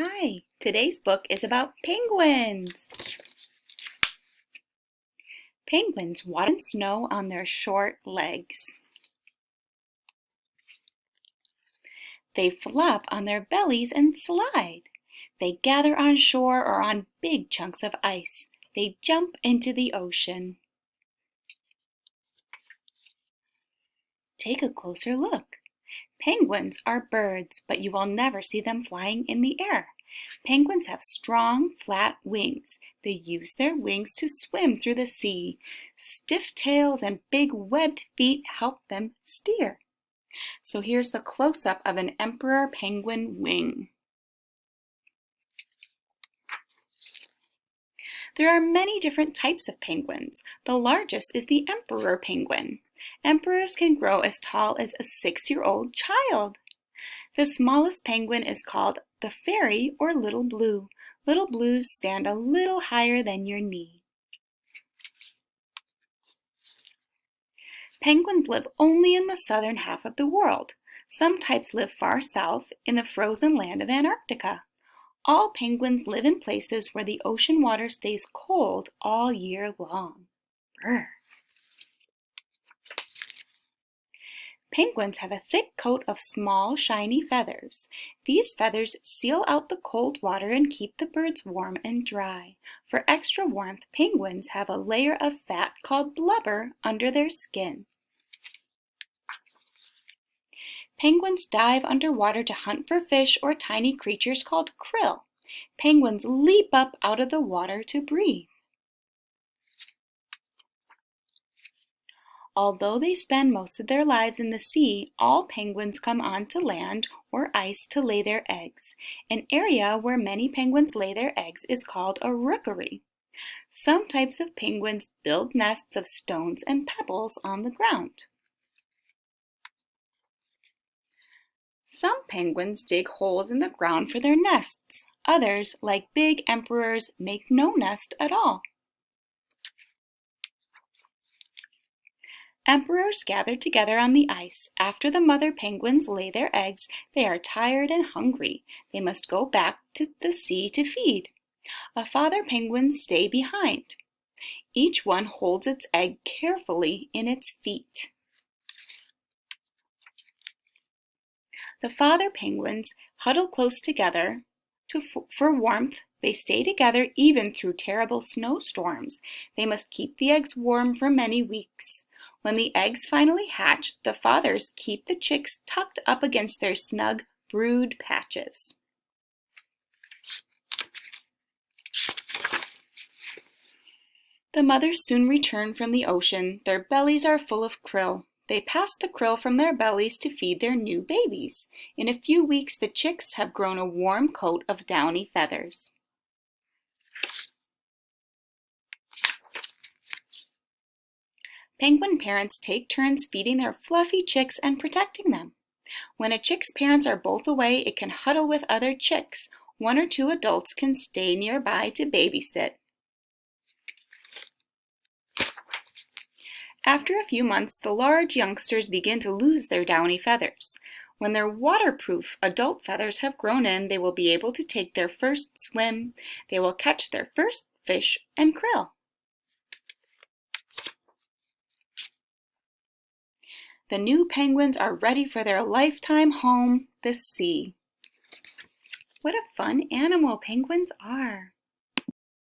Hi, today's book is about penguins. Penguins water in snow on their short legs. They flop on their bellies and slide. They gather on shore or on big chunks of ice. They jump into the ocean. Take a closer look. Penguins are birds, but you will never see them flying in the air. Penguins have strong, flat wings. They use their wings to swim through the sea. Stiff tails and big webbed feet help them steer. So here's the close-up of an emperor penguin wing. There are many different types of penguins. The largest is the emperor penguin. Emperors can grow as tall as a 6-year-old child. The smallest penguin is called the fairy or little blue. Little blues stand a little higher than your knee. Penguins live only in the southern half of the world. Some types live far south in the frozen land of Antarctica. All penguins live in places where the ocean water stays cold all year long. Brr. Penguins have a thick coat of small, shiny feathers. These feathers seal out the cold water and keep the birds warm and dry. For extra warmth, penguins have a layer of fat called blubber under their skin. Penguins dive underwater to hunt for fish or tiny creatures called krill. Penguins leap up out of the water to breathe. Although they spend most of their lives in the sea, all penguins come onto land or ice to lay their eggs. An area where many penguins lay their eggs is called a rookery. Some types of penguins build nests of stones and pebbles on the ground. Some penguins dig holes in the ground for their nests. Others, like big emperors, make no nest at all. Emperors gather together on the ice. After the mother penguins lay their eggs, they are tired and hungry. They must go back to the sea to feed. A father penguin stays behind. Each one holds its egg carefully in its feet. The father penguins huddle close together for warmth. They stay together even through terrible snowstorms. They must keep the eggs warm for many weeks. When the eggs finally hatch, the fathers keep the chicks tucked up against their snug brood patches. The mothers soon return from the ocean. Their bellies are full of krill. They pass the krill from their bellies to feed their new babies. In a few weeks, the chicks have grown a warm coat of downy feathers. Penguin parents take turns feeding their fluffy chicks and protecting them. When a chick's parents are both away, it can huddle with other chicks. 1 or 2 adults can stay nearby to babysit. After a few months, the large youngsters begin to lose their downy feathers. When their waterproof adult feathers have grown in, they will be able to take their first swim. They will catch their first fish and krill. The new penguins are ready for their lifetime home, the sea. What a fun animal penguins are!